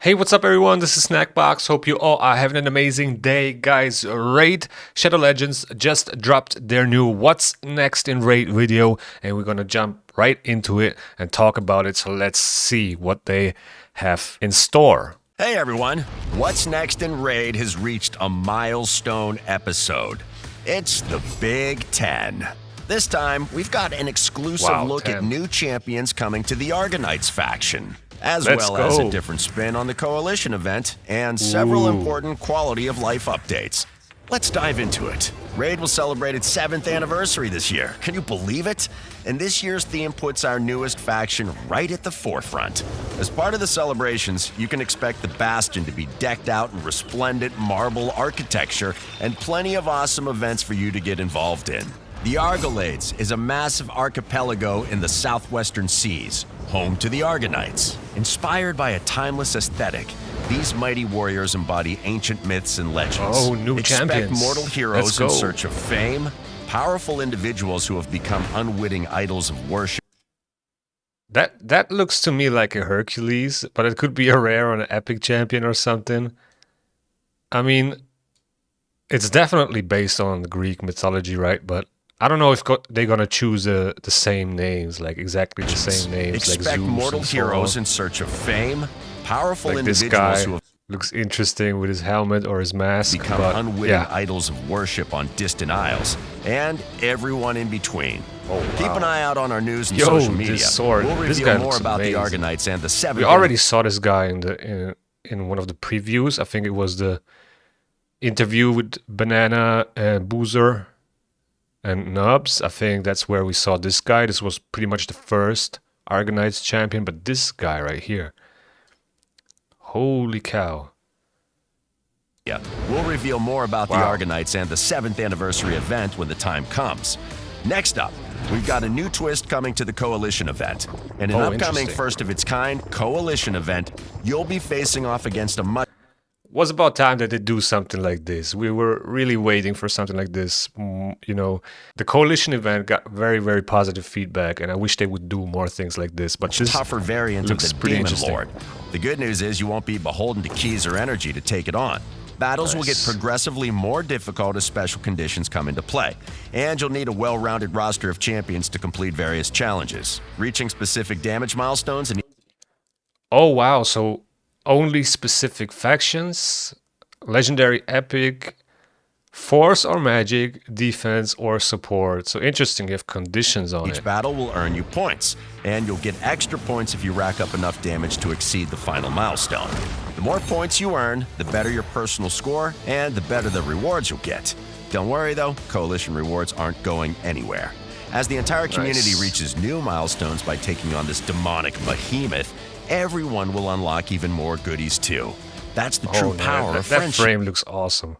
Hey, what's up, everyone? This is Snackbox. Hope you all are having an amazing day, guys. Raid Shadow Legends just dropped their new What's Next in Raid video, and we're gonna jump right into it and talk about it. So let's see what they have in store. Hey everyone, What's Next in Raid has reached a milestone episode. It's the Big 10. This time, we've got an exclusive look 10. at new champions coming to the Argonites faction, as Let's well as go. a different spin on the Coalition event and several important quality of life updates. Let's dive into it. Raid will celebrate its 7th anniversary this year. Can you believe it? And this year's theme puts our newest faction right at the forefront. As part of the celebrations, you can expect the Bastion to be decked out in resplendent marble architecture and plenty of awesome events for you to get involved in. The Argolades is a massive archipelago in the southwestern seas, home to the Argonites. Inspired by a timeless aesthetic, these mighty warriors embody ancient myths and legends. Oh, new Expect champions. mortal Let's heroes go. in search of fame, powerful individuals who have become unwitting idols of worship. That looks to me like a Hercules, but it could be a rare or an epic champion or something. I mean, it's definitely based on the Greek mythology, right? But I don't know if they're gonna choose the same names, like exactly the same names, Expect like Zeus mortal and so heroes on. in search of fame, powerful Like this individuals guy who have looks interesting with his helmet or his mask, become but unwitting yeah. idols of worship on distant isles, and everyone in between. Oh, Keep wow. an eye out on our news and Yo, social this media. sword. We'll This reveal guy more looks about the amazing. Argonites and the 7th. We already saw this guy in one of the previews. I think it was the interview with Banana and Boozer and Nubs. I think that's where we saw this guy. This was pretty much the first Argonites champion, but this guy right here. Holy cow. Yeah. We'll reveal more about Wow. the Argonites and the 7th anniversary event when the time comes. Next up, we've got a new twist coming to the Coalition event. In an Oh, upcoming interesting. first-of-its-kind Coalition event, you'll be facing off against a much Was about time that they do something like this. We were really waiting for something like this. You know, the coalition event got very, very positive feedback, and I wish they would do more things like this. But this tougher variant of looks the pretty Demon interesting. Lord. The good news is you won't be beholden to keys or energy to take it on. Battles will get Nice. progressively more difficult as special conditions come into play, and you'll need a well-rounded roster of champions to complete various challenges, reaching specific damage milestones and Oh wow! So only specific factions, legendary, epic, force or magic, defense or support. So interesting. You have conditions on each it. battle will earn you points, and you'll get extra points if you rack up enough damage to exceed the final milestone. The more points you earn, the better your personal score, and the better the rewards you'll get. Don't worry though, Coalition rewards aren't going anywhere. As the entire community Nice. reaches new milestones by taking on this demonic behemoth, everyone will unlock even more goodies too. That's the true Oh, man, power that, of that friendship. frame looks awesome.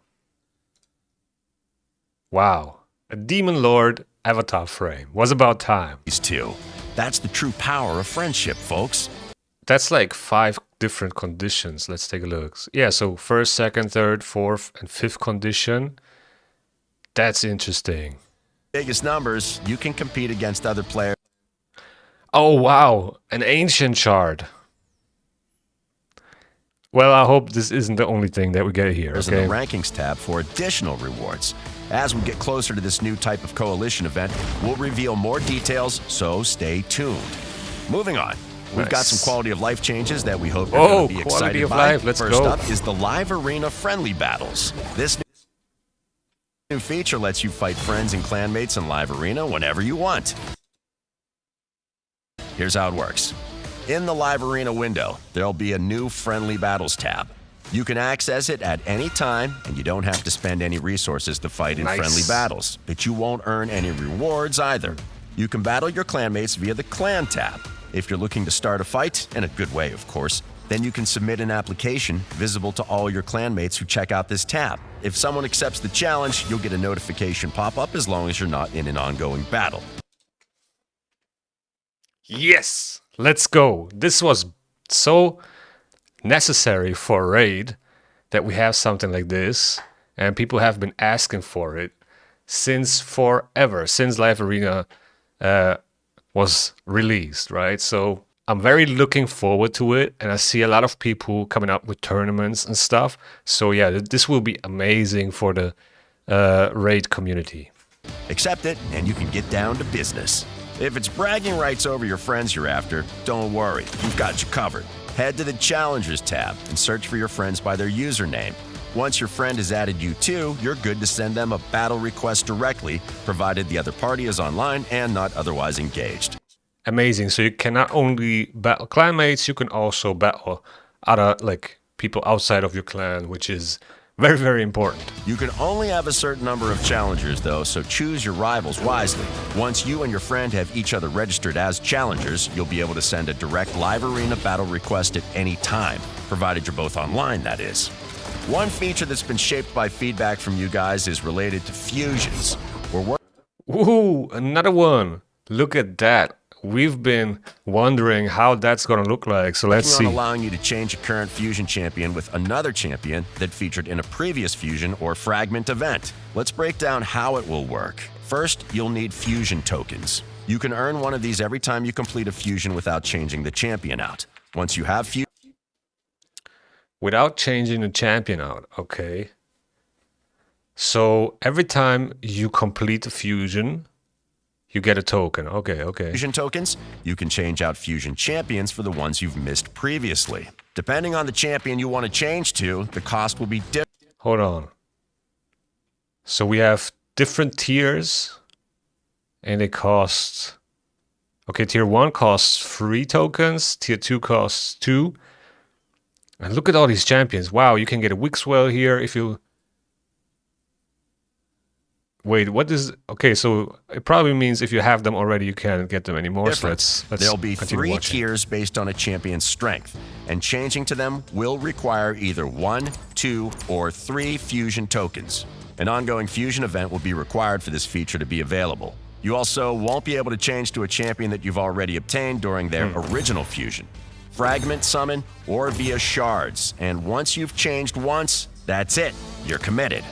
Wow, a Demon Lord avatar frame. Was about time. Too. That's the true power of friendship, folks. That's like 5 different conditions. Let's take a look. Yeah, so first, second, third, fourth, and fifth condition. That's interesting. Biggest numbers, you can compete against other players Oh, wow. An ancient shard. Well, I hope this isn't the only thing that we get here, in okay? the rankings tab for additional rewards. As we get closer to this new type of coalition event, we'll reveal more details, so stay tuned. Moving on, we've got some Nice. quality of life changes that we hope you're Oh, going to be quality excited of by. life, let's First go. up is the live arena friendly battles. This new feature lets you fight friends and clanmates in live arena whenever you want. Here's how it works. In the live arena window, there'll be a new friendly battles tab. You can access it at any time, and you don't have to spend any resources to fight in Nice. friendly battles, but you won't earn any rewards either. You can battle your clanmates via the clan tab. If you're looking to start a fight, in a good way of course, then you can submit an application visible to all your clanmates who check out this tab. If someone accepts the challenge, you'll get a notification pop up as long as you're not in an ongoing battle. Yes! Let's go. This was so necessary for Raid that we have something like this, and people have been asking for it since forever, since Live Arena was released, right? So I'm very looking forward to it, and I see a lot of people coming up with tournaments and stuff. So yeah, this will be amazing for the raid community. Accept it, and you can get down to business. If it's bragging rights over your friends you're after, don't worry, we've got you covered. Head to the Challengers tab and search for your friends by their username. Once your friend has added you too, you're good to send them a battle request directly, provided the other party is online and not otherwise engaged. Amazing. So you can not only battle clanmates, you can also battle other people outside of your clan, which is very, very important. You can only have a certain number of challengers though, so choose your rivals wisely. Once you and your friend have each other registered as challengers, you'll be able to send a direct live arena battle request at any time, provided you're both online, that is. One feature that's been shaped by feedback from you guys is related to fusions. Woohoo, another one. Look at that. We've been wondering how that's going to look like, so let's see. On allowing you to change a current fusion champion with another champion that featured in a previous fusion or fragment event. Let's break down how it will work. First, you'll need fusion tokens. You can earn one of these every time you complete a fusion without changing the champion out. Once you have without changing the champion out, okay. So every time you complete a fusion, you get a token. Okay. Fusion tokens, you can change out fusion champions for the ones you've missed previously. Depending on the champion you want to change to, the cost will be different. Hold on. So we have different tiers, and they cost... Okay, tier 1 costs 3 tokens, tier 2 costs 2. And look at all these champions. Wow, you can get a Wixwell here if you... Wait, what is... Okay, so it probably means if you have them already, you can't get them anymore. So let's There'll be 3 tiers based on a champion's strength, and changing to them will require either 1, 2, or 3 fusion tokens. An ongoing fusion event will be required for this feature to be available. You also won't be able to change to a champion that you've already obtained during their original fusion, fragment summon, or via shards. And once you've changed once, that's it. You're committed.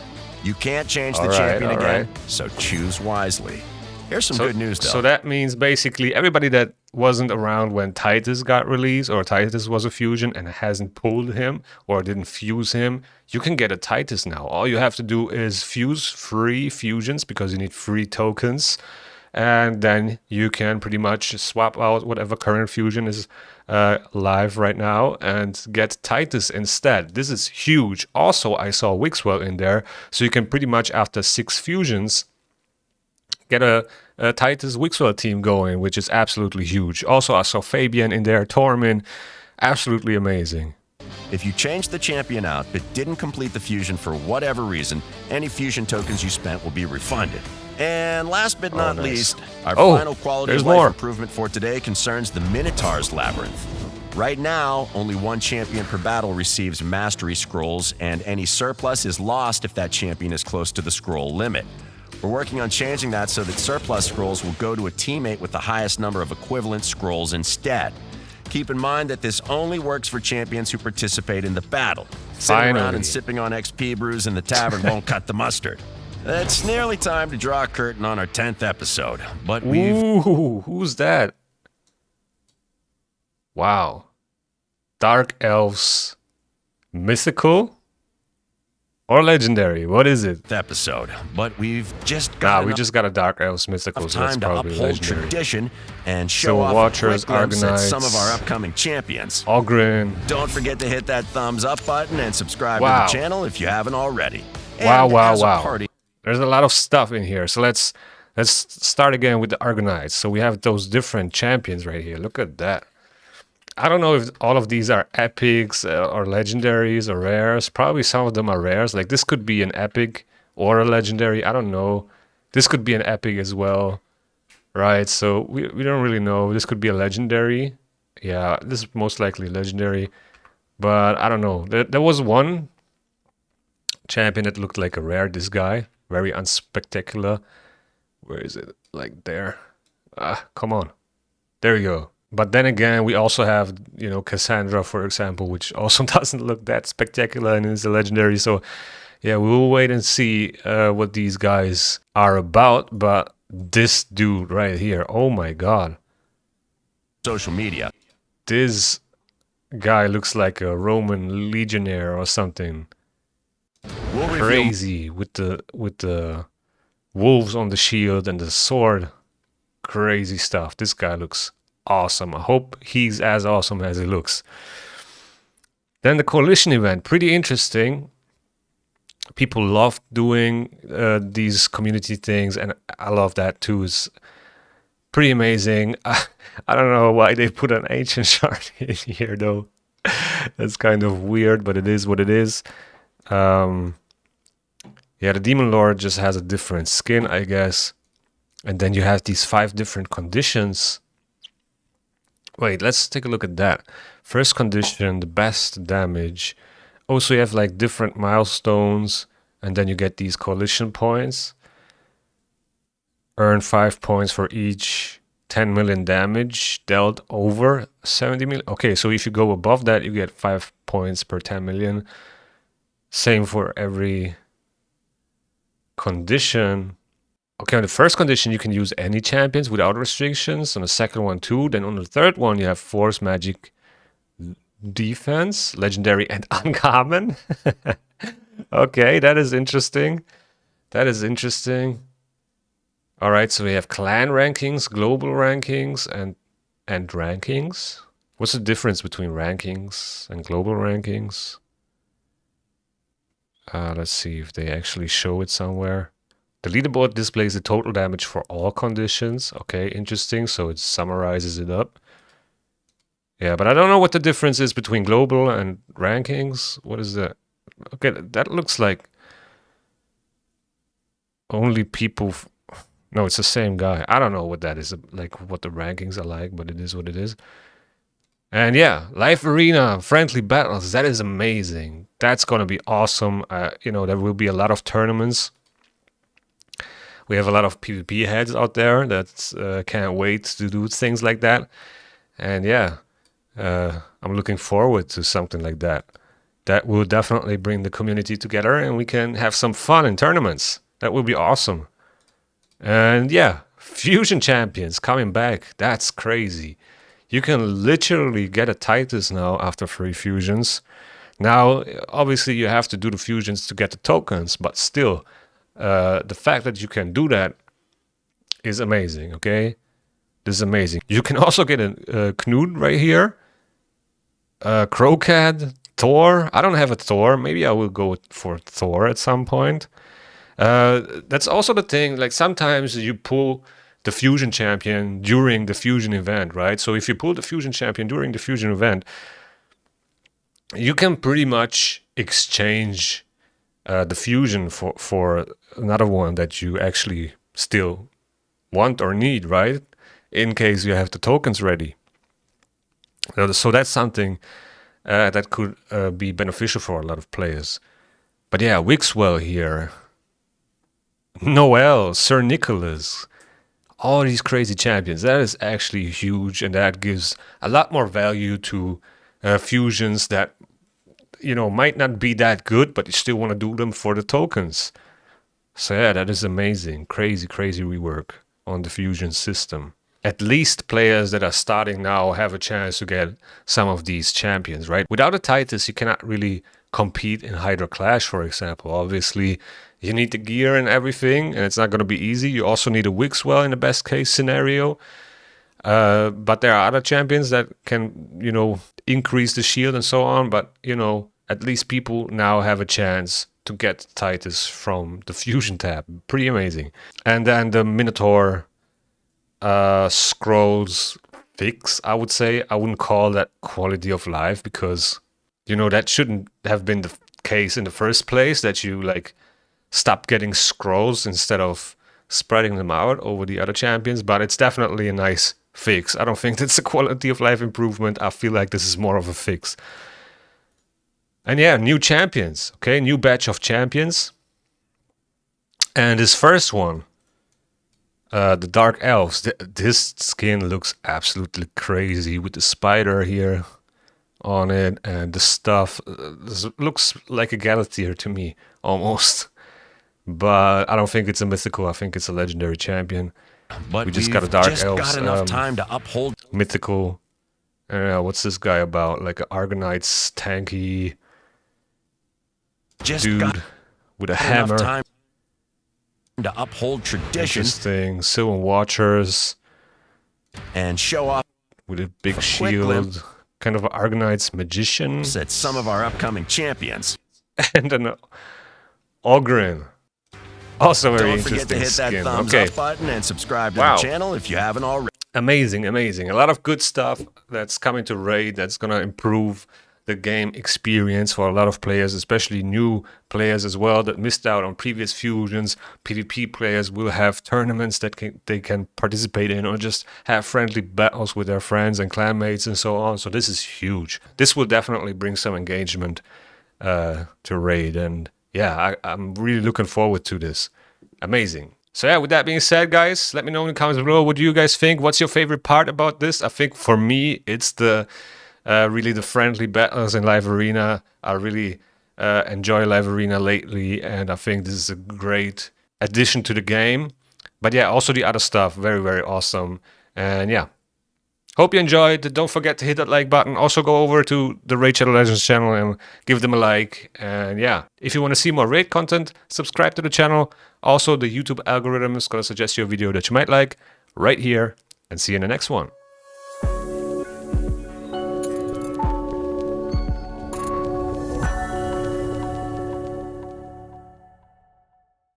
You can't change the champion again, so choose wisely. Here's some good news, though. So that means basically everybody that wasn't around when Titus got released, or Titus was a fusion and hasn't pulled him or didn't fuse him, you can get a Titus now. All you have to do is fuse 3 fusions because you need 3 tokens. And then you can pretty much swap out whatever current fusion is live right now and get Titus instead. This is huge. Also, I saw Wixwell in there, so you can pretty much after 6 fusions get a Titus Wixwell team going, which is absolutely huge. Also, I saw Fabian in there, Tormin, absolutely amazing. If you changed the champion out but didn't complete the fusion for whatever reason, any fusion tokens you spent will be refunded. And last but not least, our final quality of life improvement for today concerns the Minotaur's Labyrinth. Right now, only 1 champion per battle receives mastery scrolls, and any surplus is lost if that champion is close to the scroll limit. We're working on changing that so that surplus scrolls will go to a teammate with the highest number of equivalent scrolls instead. Keep in mind that this only works for champions who participate in the battle. Sitting around and sipping on XP brews in the tavern won't cut the mustard. It's nearly time to draw a curtain on our 10th episode, but Ooh, who's that? Wow. Dark Elves. Mythical? Or legendary? What is it? Episode, but we've just got we just got a Dark Elves mythical, so that's probably to uphold legendary. Tradition and show off Watchers, a quick glimpse at Argonauts, some of our upcoming champions. Ogren. Don't forget to hit that thumbs up button and subscribe to the channel if you haven't already. And wow. There's a lot of stuff in here, so let's start again with the Argonauts. So we have those different champions right here. Look at that. I don't know if all of these are epics or legendaries or rares. Probably some of them are rares. Like this could be an epic or a legendary. I don't know. This could be an epic as well, right? So we don't really know. This could be a legendary. Yeah, this is most likely legendary, but I don't know. There was one champion that looked like a rare. This guy, very unspectacular. Where is it? Like there. Come on. There you go. But then again, we also have, Cassandra, for example, which also doesn't look that spectacular and is a legendary. So, yeah, we'll wait and see what these guys are about. But this dude right here, oh my God. Social media. This guy looks like a Roman legionnaire or something. We'll review Crazy with the wolves on the shield and the sword. Crazy stuff. This guy looks awesome. I hope he's as awesome as he looks. Then the coalition event, pretty interesting. People love doing these community things, and I love that too. It's pretty amazing. I don't know why they put an ancient shard in here though. That's kind of weird, but it is what it is. Yeah, the Demon Lord just has a different skin, I guess. And then you have these 5 different conditions. Wait, let's take a look at that. First condition, the best damage. Also, you have like different milestones, and then you get these coalition points. Earn 5 points for each 10 million damage dealt over 70 million. Okay, so if you go above that, you get 5 points per 10 million. Same for every condition. Okay, on the first condition, you can use any champions without restrictions. On the second one, too. Then on the third one, you have Force, Magic, Defense, Legendary, and Uncommon. Okay, that is interesting. That is interesting. All right, so we have clan rankings, global rankings, and rankings. What's the difference between rankings and global rankings? Let's see if they actually show it somewhere. The leaderboard displays the total damage for all conditions. Okay, interesting. So it summarizes it up. Yeah, but I don't know what the difference is between global and rankings. What is that? Okay, that looks like only people... No, it's the same guy. I don't know what that is, like what the rankings are like, but it is what it is. And yeah, live arena, friendly battles. That is amazing. That's going to be awesome. You know, there will be a lot of tournaments. We have a lot of PvP heads out there that can't wait to do things like that. And yeah, I'm looking forward to something like that. That will definitely bring the community together and we can have some fun in tournaments. That will be awesome. And yeah, Fusion Champions coming back. That's crazy. You can literally get a Titus now after 3 fusions. Now, obviously, you have to do the fusions to get the tokens, but still, the fact that you can do that is amazing, okay? This is amazing. You can also get a Knud right here. Crowcat, Thor. I don't have a Thor. Maybe I will go for Thor at some point. That's also the thing, like sometimes you pull the fusion champion during the fusion event, right? So if you pull the fusion champion during the fusion event, you can pretty much exchange the fusion for another one that you actually still want or need, right? In case you have the tokens ready. So that's something that could be beneficial for a lot of players. But yeah, Wixwell here. Noel, Sir Nicholas, all these crazy champions. That is actually huge, and that gives a lot more value to fusions that, you know, might not be that good, but you still want to do them for the tokens. So yeah, that is amazing. Crazy, crazy rework on the fusion system. At least players that are starting now have a chance to get some of these champions, right? Without a Titus, you cannot really compete in Hydra Clash, for example. Obviously, you need the gear and everything, and it's not going to be easy. You also need a Wixwell in the best case scenario. But there are other champions that can, you know, increase the shield and so on. But, you know, at least people now have a chance to get Titus from the Fusion tab. Pretty amazing. And then the Minotaur scrolls fix, I would say. I wouldn't call that quality of life because, you know, that shouldn't have been the case in the first place, that you, like, stop getting scrolls instead of spreading them out over the other champions, but it's definitely a nice fix. I don't think that's a quality of life improvement. I feel like this is more of a fix. And yeah, new champions, okay? New batch of champions. And this first one, the Dark Elves. This skin looks absolutely crazy with the spider here on it and the stuff. This looks like a Galateer to me, almost. But I don't think it's a mythical. I think it's a legendary champion. But we just got a Dark Elves got enough time to uphold mythical What's this guy about? Like an Argonite's tanky Just dude got with a enough hammer. time to uphold tradition Interesting. Sylvan Watchers and show off with a big quick shield. glimpse Kind of an Argonite's magician. at some of our upcoming champions. And an Ogren. Also very Don't forget interesting to hit that skin. thumbs Okay. up button and subscribe to Wow. the channel if you haven't already. Amazing, amazing. A lot of good stuff that's coming to Raid that's going to improve the game experience for a lot of players, especially new players as well that missed out on previous fusions. PvP players will have tournaments that they can participate in, or just have friendly battles with their friends and clanmates and so on. So this is huge. This will definitely bring some engagement to Raid, and yeah, I'm really looking forward to this. Amazing. So yeah, with that being said, guys, let me know in the comments below what do you guys think. What's your favorite part about this? I think for me, it's the really the friendly battles in Live Arena. I really enjoy Live Arena lately, and I think this is a great addition to the game. But yeah, also the other stuff, very, very awesome. And yeah, hope you enjoyed. Don't forget to hit that like button. Also go over to the Raid Shadow Legends channel and give them a like. And yeah, if you want to see more Raid content, subscribe to the channel. Also, the YouTube algorithm is going to suggest you a video that you might like right here. And see you in the next one.